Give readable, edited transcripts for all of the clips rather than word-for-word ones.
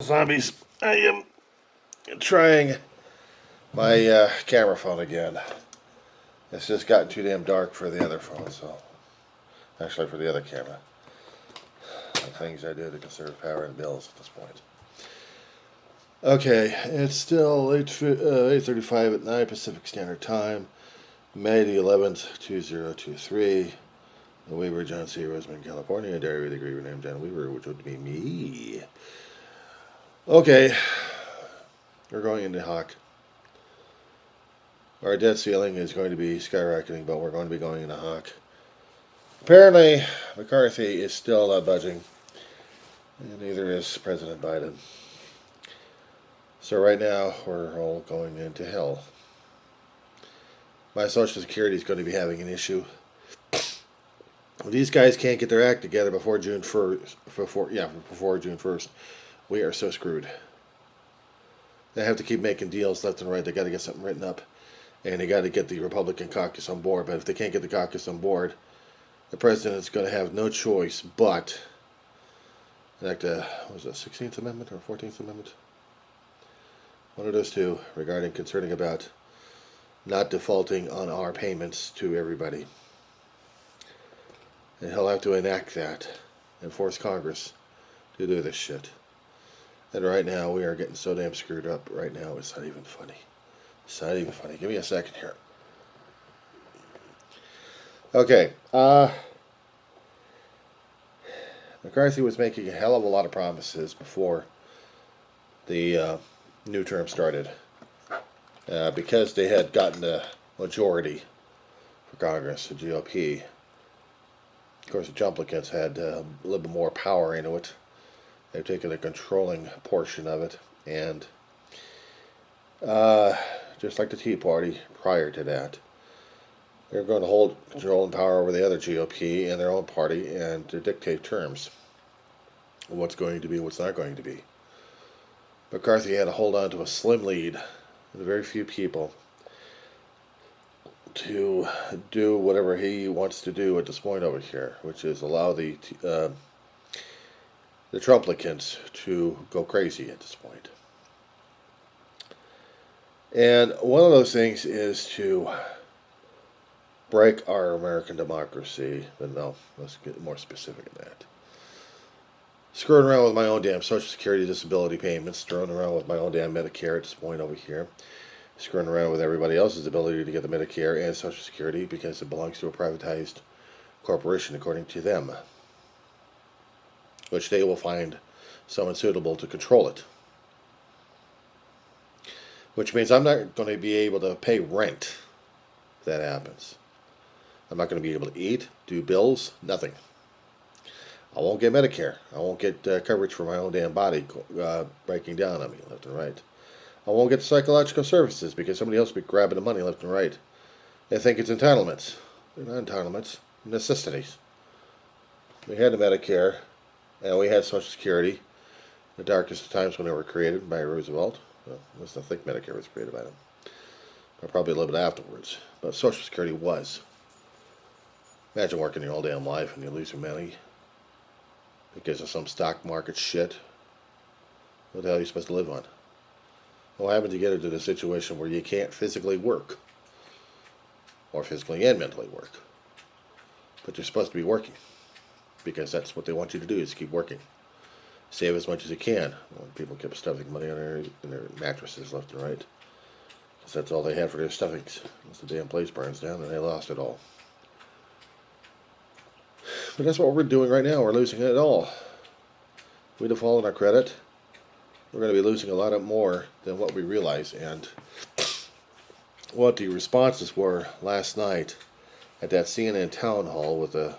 Zombies, I am trying my camera phone again. It's just gotten too damn dark for the other phone, so actually for the other camera. The things I do to conserve power and bills at this point. Okay, it's still 8:35 at night Pacific Standard Time, May the 11th, 2023. Weaver, John C. Roseman, California. Diary with a Griever named John Weaver, which would be me. Okay, we're going into Hawk. Our debt ceiling is going to be skyrocketing, but we're going to be going into Hawk. Apparently, McCarthy is still not budging, and neither is President Biden. So right now, we're all going into hell. My Social Security is going to be having an issue. These guys can't get their act together before June 1st. Before June 1st. We are so screwed. They have to keep making deals left and right. They got to get something written up, and they got to get the Republican caucus on board. But if they can't get the caucus on board, the president is going to have no choice but enact a, what was it, 16th Amendment or 14th Amendment? One of those two regarding concerning about not defaulting on our payments to everybody. And he'll have to enact that and force Congress to do this shit. And right now, we are getting so damn screwed up. Right now, it's not even funny. It's not even funny. Give me a second here. Okay. McCarthy was making a hell of a lot of promises before the new term started. Because they had gotten a majority for Congress, the GOP. Of course, the Trumplicans had a little bit more power into it. They've taken a controlling portion of it, and just like the Tea Party prior to that, they're going to hold control and power over the other GOP and their own party and to dictate terms of what's going to be, what's not going to be. McCarthy had to hold on to a slim lead with very few people to do whatever he wants to do at this point over here, which is allow the Trumplicans to go crazy at this point. And one of those things is to break our American democracy. But no, let's get more specific than that. Screwing around with my own damn Social Security disability payments, screwing around with my own damn Medicare at this point over here, screwing around with everybody else's ability to get the Medicare and Social Security because it belongs to a privatized corporation according to them, which they will find someone suitable to control it. Which means I'm not going to be able to pay rent if that happens. I'm not going to be able to eat, do bills, nothing. I won't get Medicare. I won't get coverage for my own damn body breaking down on me left and right. I won't get psychological services because somebody else will be grabbing the money left and right. They think it's entitlements. They're not entitlements. Necessities. We had the Medicare, and we had Social Security. The darkest of times when they were created by Roosevelt. Well, I don't think Medicare was created by them. But probably a little bit afterwards. But Social Security was. Imagine working your whole damn life and you lose your money because of some stock market shit. What the hell are you supposed to live on? What happens to get into the situation where you can't physically work? Or physically and mentally work. But you're supposed to be working. Because that's what they want you to do, is keep working. Save as much as you can. Well, people kept stuffing money in their mattresses left and right. Because that's all they had for their stuffings. Once the damn place burns down, then they lost it all. But that's what we're doing right now. We're losing it all. If we default on our credit, we're going to be losing a lot more than what we realize. And what the responses were last night at that CNN town hall with a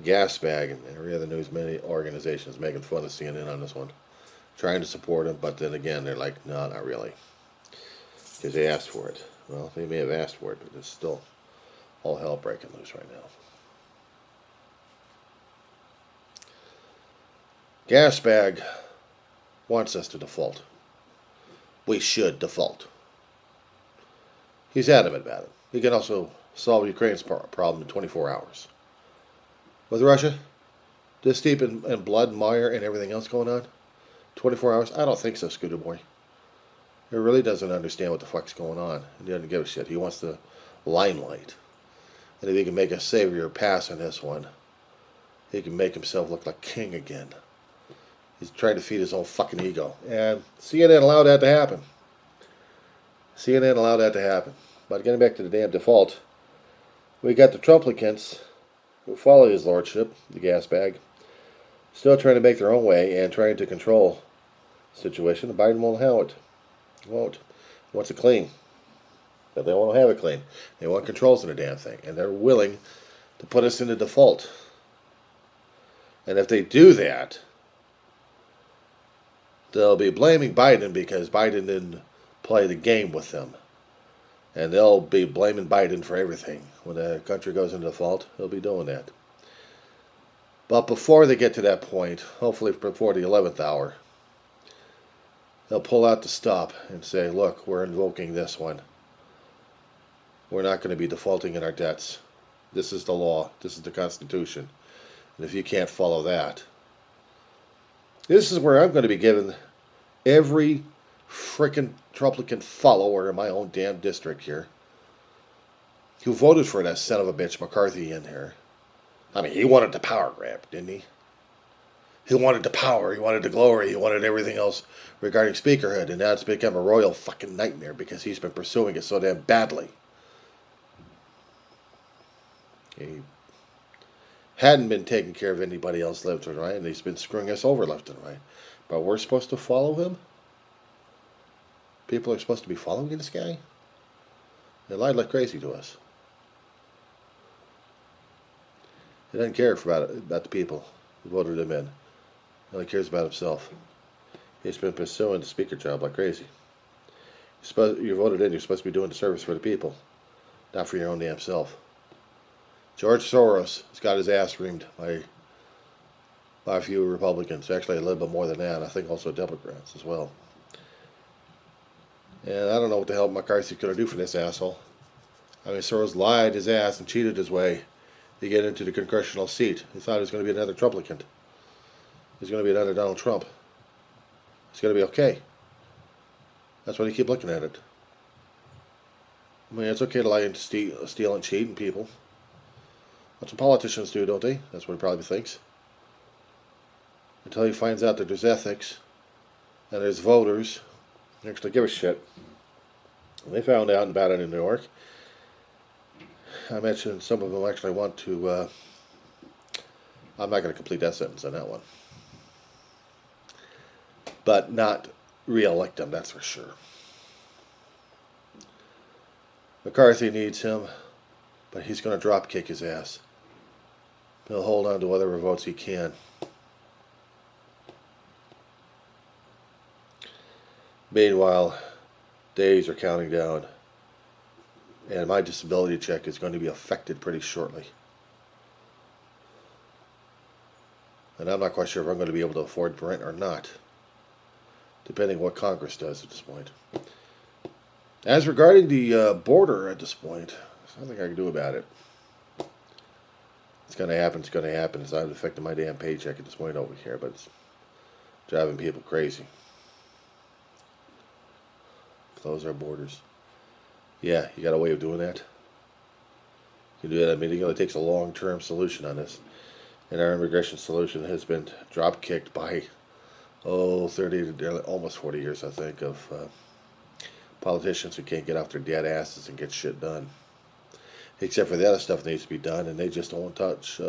gas bag, and every other news media organization is making fun of CNN on this one, trying to support them, but then again, they're like, no, not really, because they asked for it. Well, they may have asked for it, but it's still all hell breaking loose right now. Gas bag wants us to default. We should default. He's adamant about it. He can also solve Ukraine's problem in 24 hours. With Russia, this deep in blood, mire, and everything else going on, 24 hours? I don't think so, Scooter Boy. He really doesn't understand what the fuck's going on. He doesn't give a shit. He wants the limelight. And if he can make a savior pass on this one, he can make himself look like king again. He's trying to feed his own fucking ego. And CNN allowed that to happen. CNN allowed that to happen. But getting back to the damn default, we got the Trumplicants who follow his lordship, the gas bag, still trying to make their own way and trying to control the situation. Biden won't have it. He won't. He wants it clean. But they won't have it clean. They want controls in the damn thing. And they're willing to put us into default. And if they do that, they'll be blaming Biden because Biden didn't play the game with them. And they'll be blaming Biden for everything. When the country goes into default, they'll be doing that. But before they get to that point, hopefully before the 11th hour, they'll pull out the stop and say, look, we're invoking this one. We're not going to be defaulting in our debts. This is the law. This is the Constitution. And if you can't follow that, this is where I'm going to be giving every frickin' Trumplicant follower in my own damn district here who voted for that son of a bitch McCarthy in here. I mean, he wanted the power grab, didn't he? He wanted the power, he wanted the glory, he wanted everything else regarding speakerhood, and now it's become a royal fucking nightmare because he's been pursuing it so damn badly. He hadn't been taking care of anybody else left and right, and he's been screwing us over left and right. But we're supposed to follow him? People are supposed to be following this guy? They lied like crazy to us. He doesn't care about the people who voted him in. He only cares about himself. He's been pursuing the speaker job like crazy. You're voted in, you're supposed to be doing the service for the people, not for your own damn self. George Soros has got his ass reamed by a few Republicans. Actually, a little bit more than that. I think also Democrats as well. And I don't know what the hell McCarthy's going to do for this asshole. I mean, Soros lied his ass and cheated his way to get into the congressional seat. He thought he was going to be another Trumplicant. He's going to be another Donald Trump. It's going to be okay. That's why they keep looking at it. I mean, it's okay to lie and steal and cheat and people. That's what politicians do, don't they? That's what he probably thinks. Until he finds out that there's ethics and there's voters who actually give a shit. And they found out about it in New York. I mentioned some of them actually want to... I'm not going to complete that sentence on that one. But not re-elect him, that's for sure. McCarthy needs him, but he's going to drop kick his ass. He'll hold on to whatever votes he can. Meanwhile, days are counting down, and my disability check is going to be affected pretty shortly. And I'm not quite sure if I'm going to be able to afford rent or not, depending what Congress does at this point. As regarding the border at this point, there's nothing I can do about it. It's going to happen, it's going to happen. It's not affecting my damn paycheck at this point over here, but it's driving people crazy. Close our borders. Yeah, you got a way of doing that? You can do that. I mean, it takes a long-term solution on this. And our immigration solution has been drop-kicked by, 30 to almost 40 years, I think, of politicians who can't get off their dead asses and get shit done. Except for the other stuff that needs to be done, and they just don't touch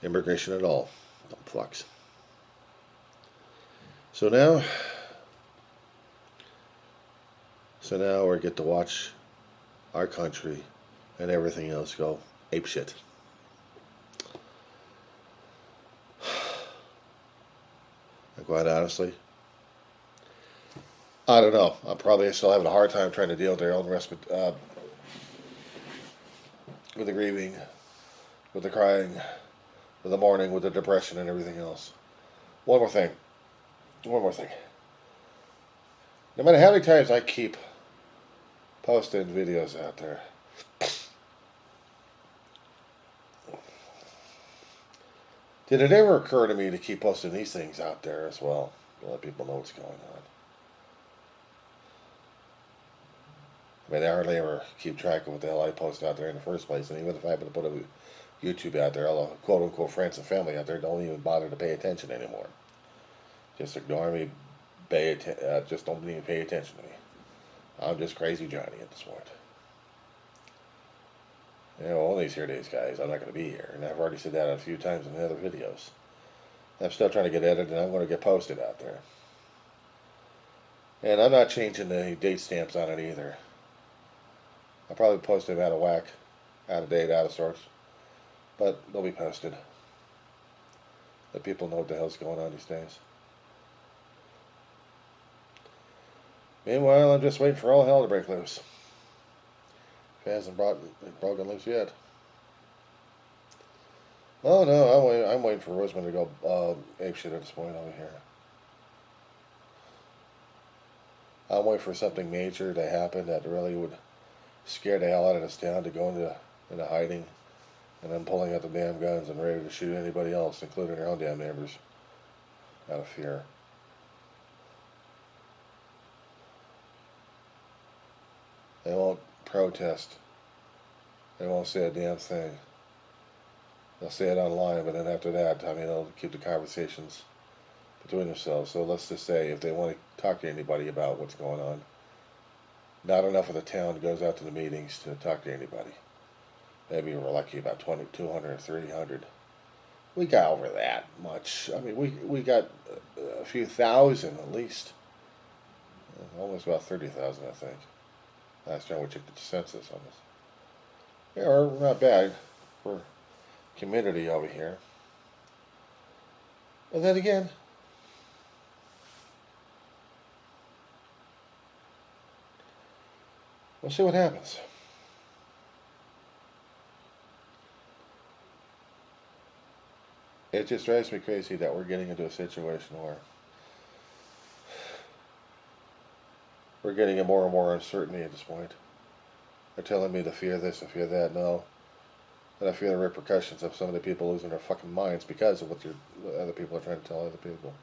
immigration at all. Dumb fucks. So now we get to watch our country and everything else go apeshit. And quite honestly, I don't know. I'm probably still having a hard time trying to deal with their own with the grieving, with the crying, with the mourning, with the depression and everything else. One more thing. No matter how many times I keep posting videos out there, did it ever occur to me to keep posting these things out there as well? to let people know what's going on. I mean, I hardly ever keep track of what the hell I post out there in the first place, and even if I happen to put a YouTube out there, all the quote-unquote friends and family out there don't even bother to pay attention anymore. Just ignore me, just don't even pay attention to me. I'm just crazy Johnny at this point. You know, one of these here days, guys, I'm not going to be here, and I've already said that a few times in the other videos. I'm still trying to get edited, and I'm going to get posted out there. And I'm not changing the date stamps on it either. I'll probably post them out of whack, out of date, out of sorts. But they'll be posted. Let people know what the hell's going on these days. Meanwhile, I'm just waiting for all hell to break loose. It hasn't broken loose yet. Oh no, I'm waiting for Roseman to go apeshit at this point over here. I'm waiting for something major to happen that really would scare the hell out of this town to go into hiding, and then pulling out the damn guns and ready to shoot anybody else, including their own damn neighbors, out of fear. They won't protest. They won't say a damn thing. They'll say it online, but then after that, I mean, they'll keep the conversations between themselves. So let's just say if they want to talk to anybody about what's going on, not enough of the town goes out to the meetings to talk to anybody. Maybe we're lucky about 200 or 300. We got over that much. I mean, we got a few thousand at least. Almost about 30,000, I think. Last time we checked the census on this. Yeah, we're not bad for community over here. And then again, we'll see what happens. It just drives me crazy that we're getting into a situation where we're getting a more and more uncertainty at this point. They're telling me to fear this and fear that. No. But I fear the repercussions of some of the people losing their fucking minds because of what other people are trying to tell other people.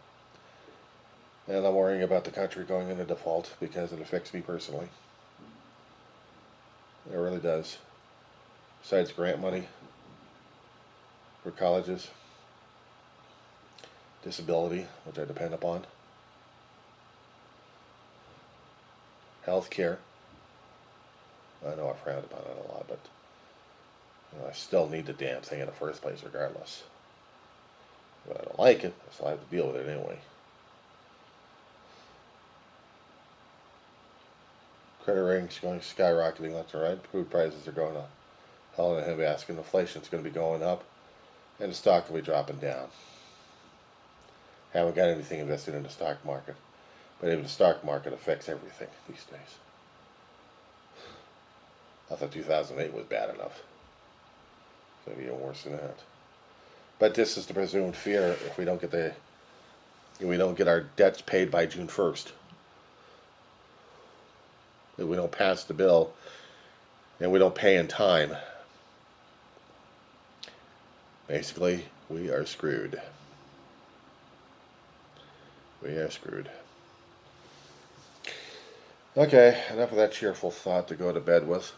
And I'm worrying about the country going into default because it affects me personally. It really does. Besides grant money for colleges, disability, which I depend upon, health care. I know I frowned upon it a lot, but I still need the damn thing in the first place regardless. But I don't like it, so I have to deal with it anyway. Credit ratings going skyrocketing left and right. Food prices are going to hell in a handbasket. Inflation's going to be going up, and the stock will be dropping down. Haven't got anything invested in the stock market, but even the stock market affects everything these days. I thought 2008 was bad enough. It's going to be even worse than that. But this is the presumed fear if we don't get our debts paid by June 1st. If we don't pass the bill and we don't pay in time. Basically, we are screwed. We are screwed. Okay, enough of that cheerful thought to go to bed with.